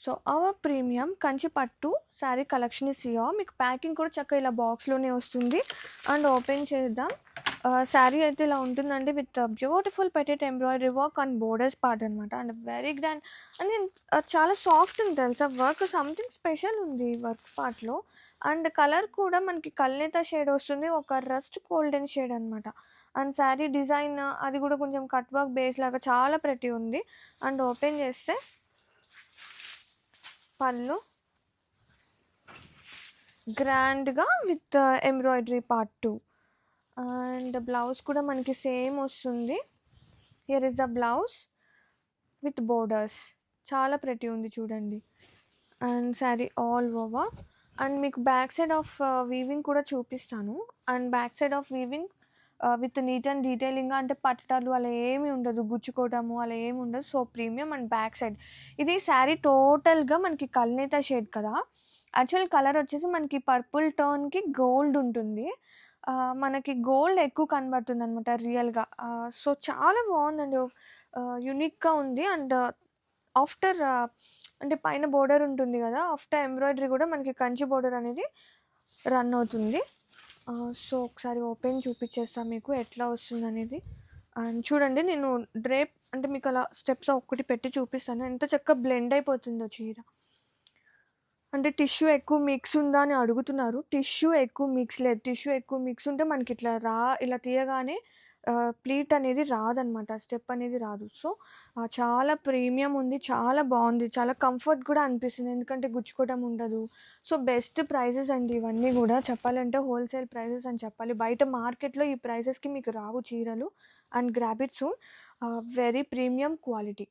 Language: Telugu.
సో అవర్ ప్రీమియం కంచి పట్టు శారీ కలెక్షన్ ఇస్ హియర్. మీకు ప్యాకింగ్ కూడా చక్కగా ఇలా బాక్స్లోనే వస్తుంది. అండ్ ఓపెన్ చేద్దాం. శారీ అయితే ఇలా ఉంటుందండి విత్ బ్యూటిఫుల్ పెటెట్ embroidery work and borders part అనమాట. అండ్ వెరీ గ్రాండ్ అండ్ చాలా సాఫ్ట్ ఉంది తెలుసా, వర్క్ సంథింగ్ స్పెషల్ ఉంది వర్క్ పార్ట్లో. అండ్ కలర్ కూడా మనకి కల్నేత షేడ్ వస్తుంది, ఒక రస్ట్ గోల్డెన్ షేడ్ అనమాట. అండ్ శారీ డిజైన్ అది కూడా కొంచెం కట్ వర్క్ బేస్ లాగా చాలా ప్రతి ఉంది. అండ్ ఓపెన్ చేస్తే పళ్ళు గ్రాండ్గా with embroidery part 2. And blouse కూడా మనకి సేమ్ వస్తుంది. Here is the blouse with borders. చాలా ప్రతి ఉంది చూడండి. And sari all over. And మీకు బ్యాక్ సైడ్ ఆఫ్ వీవింగ్ కూడా చూపిస్తాను. And back side of weaving with neat and డీటెయిలింగ్గా, అంటే పట్టటాలు అలా ఏమీ ఉండదు, గుచ్చుకోవడము అలా ఏమి ఉండదు. So premium. And back side ఇది శారీ టోటల్గా మనకి కల్నేత షేడ్ కదా. యాక్చువల్ కలర్ వచ్చేసి మనకి పర్పుల్ టోన్కి గోల్డ్ ఉంటుంది. మనకి గోల్డ్ ఎక్కువ కనబడుతుంది అనమాట రియల్గా. సో చాలా బాగుందండి, యూనిక్గా ఉంది. అండ్ ఆఫ్టర్ అంటే పైన బోర్డర్ ఉంటుంది కదా, ఆఫ్టర్ ఎంబ్రాయిడరీ కూడా మనకి కంచి బోర్డర్ అనేది రన్ అవుతుంది. సో ఒకసారి ఓపెన్ చూపించేస్తాను మీకు ఎట్లా వస్తుంది అనేది. అండ్ చూడండి, నేను డ్రేప్ అంటే మీకు అలా స్టెప్స్ ఒక్కటి పెట్టి చూపిస్తాను ఎంత చక్కగా బ్లెండ్ అయిపోతుందో చీర. అంటే టిష్యూ ఎక్కువ మిక్స్ ఉందా అని అడుగుతున్నారు. టిష్యూ ఎక్కువ మిక్స్ లేదు. టిష్యూ ఎక్కువ మిక్స్ ఉంటే మనకి ఇట్లా ఇలా తీయగానే ప్లీట్ అనేది రాదనమాట, స్టెప్ అనేది రాదు. సో చాలా ప్రీమియం ఉంది, చాలా బాగుంది, చాలా కంఫర్ట్ కూడా అనిపిస్తుంది ఎందుకంటే గుచ్చుకోవడం ఉండదు. సో బెస్ట్ ప్రైజెస్ అండి ఇవన్నీ కూడా, చెప్పాలంటే హోల్సేల్ ప్రైజెస్ అని చెప్పాలి. బయట మార్కెట్లో ఈ ప్రైజెస్కి మీకు రావు చీరలు. And grab it soon, very premium quality.